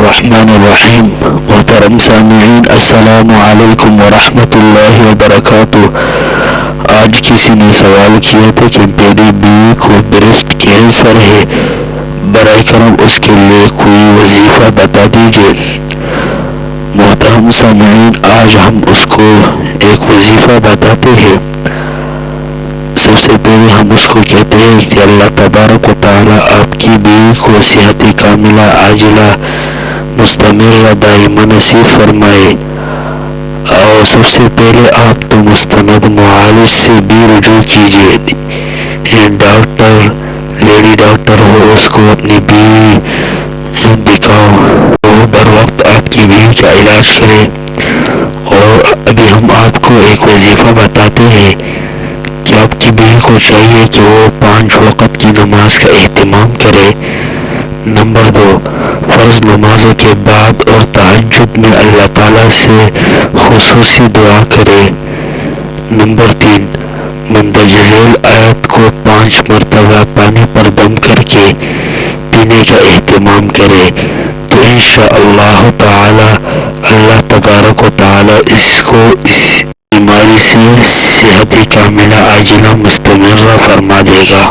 الرحمن الرحیم۔ محترم سامعین، السلام علیکم ورحمۃ اللہ وبرکاتہ۔ آج کسی نے سوال کیا تھا کہ میری بیوی کو بریسٹ کینسر ہے، برائے کرم اس کے لیے کوئی وظیفہ بتا دیجیے۔ محترم سامعین، آج ہم اس کو ایک وظیفہ بتاتے ہیں۔ سب سے پہلے ہم اس کو کہتے ہیں کہ اللہ تبارک و تعالی آپ کی بیوی کو صحت کاملہ عاجلہ مستمرہ دائمہ نصیب فرمائے، اور سب سے پہلے آپ تو مستند معالج سے بھی رجوع کیجیے۔ ڈاکٹر، لیڈی ڈاکٹر ہو، اس کو اپنی بیوی دکھاؤ، وہ بر وقت آپ کی بیوی کا علاج کرے۔ اور ابھی ہم آپ کو ایک وظیفہ بتاتے ہیں کہ آپ کی بیوی کو چاہیے کہ وہ 5 وقت کی نماز کا اہتمام کرے۔ نمبر 2، فرض نمازوں کے بعد اور تہجد میں اللہ تعالیٰ سے خصوصی دعا کرے۔ نمبر 3، مندرجہ ذیل آیت کو 5 مرتبہ پانی پر دم کر کے پینے کا اہتمام کرے، تو انشاءاللہ تعالی اللہ تبارک و تعالی اس کو اس بیماری سے صحت کاملہ عاجلہ مستمرہ فرما دے گا۔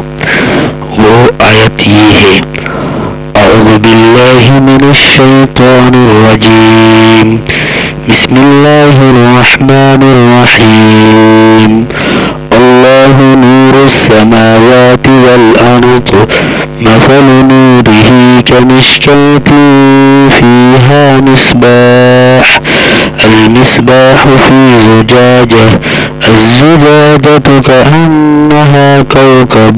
وہ آیت یہ ہے: اعوذ باللہ من الشیطان الرجیم، بسم اللہ الرحمن الرحیم، اللہ نور السماوات والارض، مثل نورہ کمشکاۃ فیہا مصباح، المصباح فی زجاجہ، الزجاجۃ کأنہا کوکب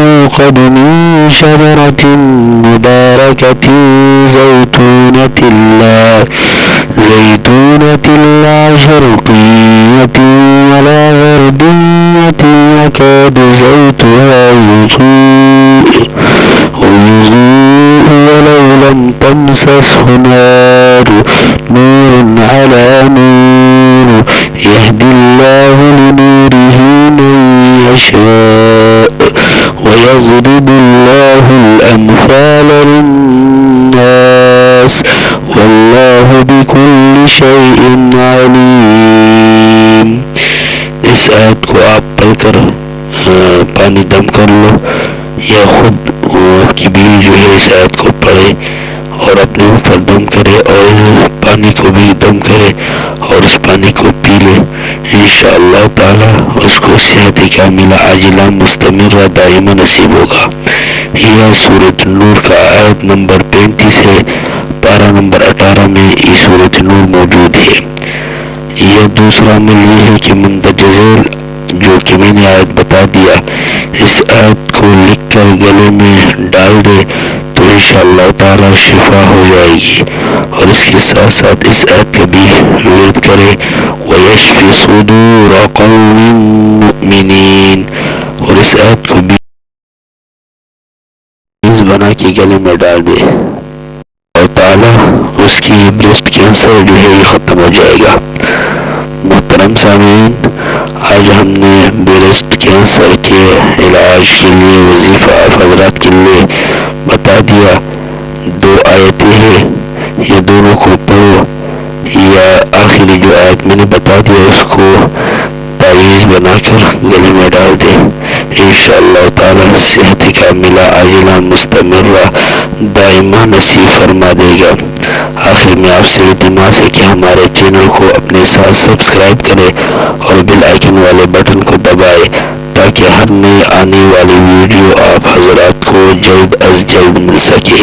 يوقد من شجرة مباركة زيتونة لا شرقية ولا غربية يكاد زيتها يضيء ولو لم تمسسه نار، نور على نور، يهدي الله لنوره من يشاء ويضرب الله الأمثال للناس والله بكل شيء عليم۔ اس آیت کو آپ پڑھ کر پانی دم کر لو، یا خود آپ کی بیوی جو ہے اس آیت کو پڑھے اور اپنے اوپر دم کرے اور پانی کو بھی دم کرے اور اس پانی کو پی لے، انشاءاللہ تعالی اس کو صحت کاملہ عاجلہ مستمرہ دائمہ نصیب ہوگا۔ یہ سورۃ نور کا آیت نمبر 35 ہے، پارہ نمبر 18 میں یہ سورۃ نور موجود ہے۔ یہ دوسرا عمل یہ ہے کہ مندرجہ ذیل جو کہ میں نے آیت بتا دیا، اس آیت کو لکھ کر گلے میں ڈال دے تو انشاءاللہ تعالی شفا ہو جائے گی، اور اس کے ساتھ ساتھ اس آیت کا بھی ورد کرے، وَيَشْفِ صُدُورَ قَوْمٍ مُؤْمِنِينَ، اور اس آیت کو بھی بنا کے گلے میں ڈال دے اور تعالی اس کی بریسٹ کینسر جو ہے یہ ختم ہو جائے گا۔ محترم سامعین، آج ہم نے بریسٹ کینسر کے علاج کے لیے وظیفہ آپ حضرات کے لیے بتا دیا۔ 2 آیتیں ہیں، یہ دونوں کو پڑھو، یا آخری جو آیت میں نے بتا دیا اس کو تعویذ بنا کر گلے میں ڈال دے، انشاءاللہ تعالی صحت کاملہ عاجلہ مستمرہ دائمہ نصیب فرما دے گا۔ آخر میں آپ سے التماس ہے کہ ہمارے چینل کو اپنے ساتھ سبسکرائب کرے اور بیل آئیکن والے بٹن کو دبائے تاکہ ہر نئی آنے والی ویڈیو آپ حضرات کو جلد از جلد مل سکے۔